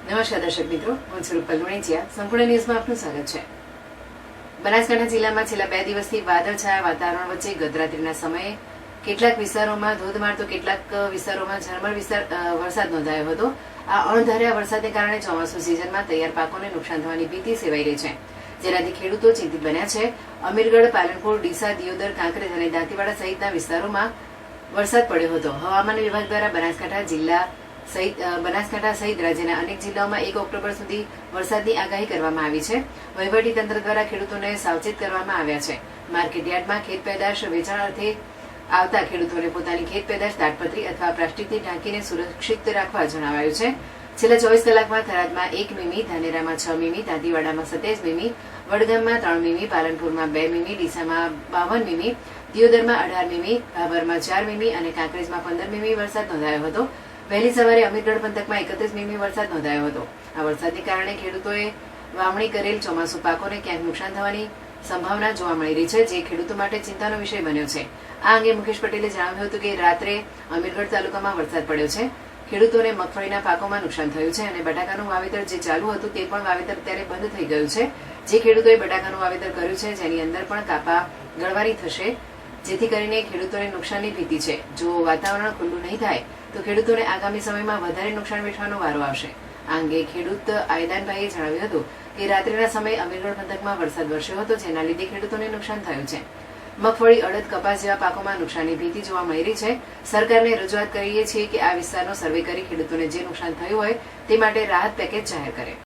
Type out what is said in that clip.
નમસ્કાર દર્શક મિત્રો, હું છું રૂપલ લુણીચિયા. સંપૂર્ણ ન્યૂઝમાં આપનું સ્વાગત છે. બનાસકાંઠા જિલ્લામાં છેલ્લા 2 દિવસથી વાદળછાયા વાતાવરણ વચ્ચે ગતરાત્રિના સમયે કેટલાક વિસ્તારોમાં ધોધમાર તો કેટલાક વિસ્તારોમાં ઝરમર વરસાદ નોંધાયો હતો. આ અણધાર્યા વરસાદને કારણે ચોમાસુ સિઝનમાં તૈયાર પાકોને નુકસાન થવાની ભીતિ સેવાઈ રહી છે, જેનાથી ખેડૂતો ચિંતિત બન્યા છે. અમીરગઢ, પાલનપુર, ડીસા, દિયોદર, કાંકરેજ અને દાંતીવાડા સહિતના વિસ્તારોમાં વરસાદ પડ્યો હતો. હવામાન વિભાગ દ્વારા બનાસકાંઠા સહિત રાજ્યના અનેક જિલ્લાઓમાં 1 ઓક્ટોબર સુધી વરસાદની આગાહી કરવામાં આવી છે. વહીવટીતંત્ર દ્વારા ખેડૂતોને સાવચેત કરવામાં આવ્યા છે. માર્કેટયાર્ડમાં ખેત પેદાશ વેચાણ અર્થે આવતા ખેડૂતોને પોતાની ખેત પેદાશ તાડપત્રી અથવા પ્લાસ્ટિકથી ઢાંકીને સુરક્ષિત રાખવા જણાવાયું છે. છેલ્લા 24 કલાકમાં થરાદમાં 1 મીમી, ધાનેરામાં 6 મીમી, દાંતીવાડામાં 27 મીમી, વડગામમાં 3 મીમી, પાલનપુરમાં 2 મીમી, ડીસામાં 52 મીમી, દિયોદરમાં 18 મીમી, ભાભરમાં 4 મીમી અને કાંકરેજમાં 15 મીમી વરસાદ નોંધાયો હતો. વહેલી સવારે અમીરગઢ પંથકમાં 31 મીમી વરસાદ નોંધાયો હતો. આ વરસાદને કારણે ખેડૂતોએ વાવણી કરેલ ચોમાસુ પાકોને ક્યાંક નુકસાન થવાની સંભાવના જોવા મળી રહી છે, જે ખેડૂતો માટે ચિંતાનો વિષય બન્યો છે. આ અંગે મુકેશ પટેલે જણાવ્યું હતું કે રાત્રે અમીરગઢ તાલુકામાં વરસાદ પડ્યો છે. ખેડૂતોને મગફળીના પાકોમાં નુકસાન થયું છે અને બટાકાનું વાવેતર જે ચાલુ હતું તે પણ વાવેતર અત્યારે બંધ થઈ ગયું છે. જે ખેડૂતોએ બટાકાનું વાવેતર કર્યું છે, જેની અંદર પણ કાપા ગળવાની થશે, જેથી કરીને ખેડૂતોને નુકસાનની ભીતિ છે. જો વાતાવરણ ખુલ્લું નહીં થાય તો ખેડૂતોને આગામી સમયમાં વધારે નુકસાન વેઠવાનો વારો આવશે. આ અંગે ખેડૂત આયદાનભાઈએ જણાવ્યું હતું કે રાત્રિના સમયે અમીરગઢ પંથકમાં વરસાદ વરસ્યો હતો, જેના લીધે ખેડૂતોને નુકસાન થયું છે. મગફળી, અડદ, કપાસ જેવા પાકોમાં નુકસાનની ભીતિ જોવા મળી રહી છે. સરકારને રજૂઆત કરીએ છીએ કે આ વિસ્તારનો સર્વે કરી ખેડૂતોને જે નુકસાન થયું હોય તે માટે રાહત પેકેજ જાહેર કરે.